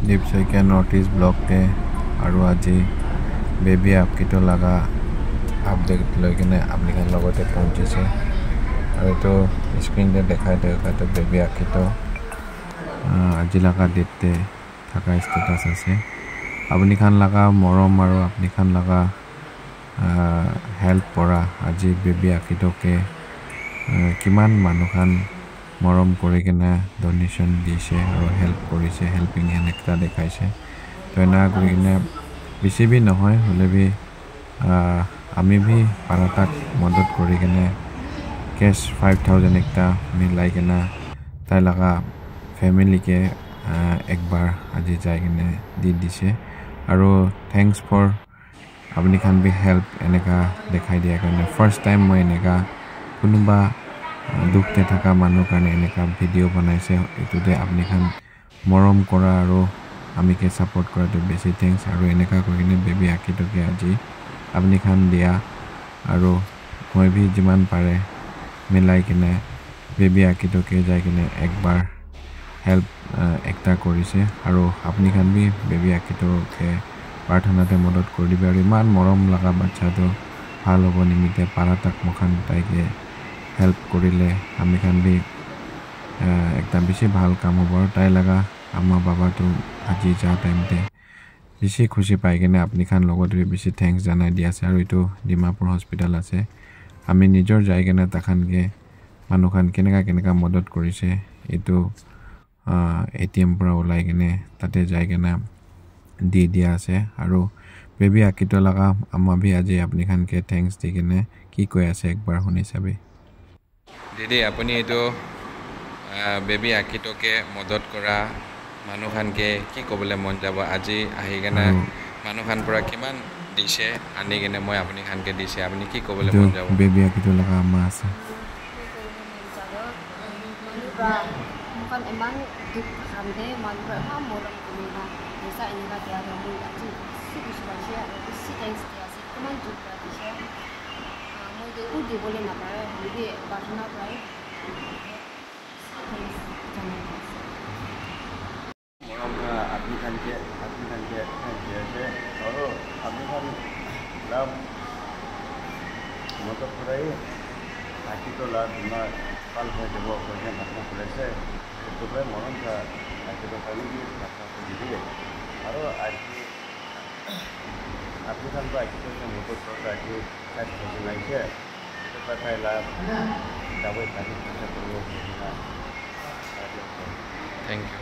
दीप Saikia north east block के और आज baby आकितो लगा अपडेट लैकिने अपनी लगते पहुँचे और तो स्क्रीन देखा देखा तो बेबी आकितो आज लगा डेटे थका स्टेटास आसे अपनी लगा मरम और अपनी लगा हेल्प पड़ा आज बेबी आकितो के किमान मानुखान मरम कर किना डोनेशन दिसे और हेल्प करिसे हेल्पिंग हैंड एकटा देखाइसे तो एना करिने बेसि भी নহয় हले भी आमी भी पाराताक मदद करि किने कैश 5000 एकटा मिलाई किना ताई लगा फैमिली के एक बार आज जाय किने दी दिसे और थैंक्स फॉर अपनी खान भी हेल्प एनेका देखाई दिया करने फर्स्ट टाइम मैं एनेका कुनुबा दुखते थका मानुह কাৰণে এনেকা ভিডিও বনাইছে এতুতে আপনি খান মৰম কৰা আৰু আমি কে সাপোৰ্ট কৰাটো বেছি থ্যাঙ্কস আৰু এনেকা কৰিনে বেবি আকিটোকে আজি আপনি খান দিয়া আৰু মই भी যিমান পাৰে মিলাই কিনে বেবি আকিটোকে যাই কিনে একবাৰ হেল্প একটা কৰিছে আৰু আপনি খান भी বেবি আকিটোকে প্ৰাৰ্থনাতে মদত কৰি দিবে আৰু ইমান মৰম লগা বাচ্চাটো ভাল হ'ব নিমিতে পাৰাতাক মখান তাইকে हेल्प करिले आमी खान भी एकदम बेसि ভাল काम होब ताई लगा आमा बाबा तो आज जा टाइम ते बेसि खुशी पाई किने अपनी खान लगत बेसि थैंक्स जानाय दिया আছে আৰু এটো ডিমাপুৰ হস্পিটাল আছে আমি নিজৰ যাই কিনে তাখান के मानुखान केनेका मदद करिसे एतो एटीएम পৰা ওলাই কিনে তাতে যাই কিনে দি দিয়া আছে আৰু बेबी आकितो लगा आमा भी आज अपनी खान के थैंक्स দি কিনে কি কৈ আছে একবাৰ শুনি চাবি दीदी अपनी तो बेबी आकितो के मदद करा मानुखान के कि कबले मन যাব আজি আহি কেনে मानुखान পৰা কিমান দিছে আনি কেনে মই আপনি খান के দিছে আপনি কি কবলে মন যাব बेबी आकितो लगा আম্মা আছে मुखान इमान दुख खामदे मानुरा एफा मरम करिना निसा इनका दिया दो আজি सिखि सुबासे सि थैंक्स दिया से इमान दुख दिसे मुझे उदी बोले ना पाए मुझे बातना पाए मरम का अपनी खान के ऐसे और अपनी खान लाभ मदद कराई आखिर तो लाभ ना कल है जब वो करने अपना प्रेस है तो भाई मरम का आखिर तो कल भी अच्छा तो दीजिए और आज अपनी खान को आखिर तो मदद कर आखिर कैश फैसिलाइज है तो पता है लाभ दवाई खाने पैसा तो वो थैंक यू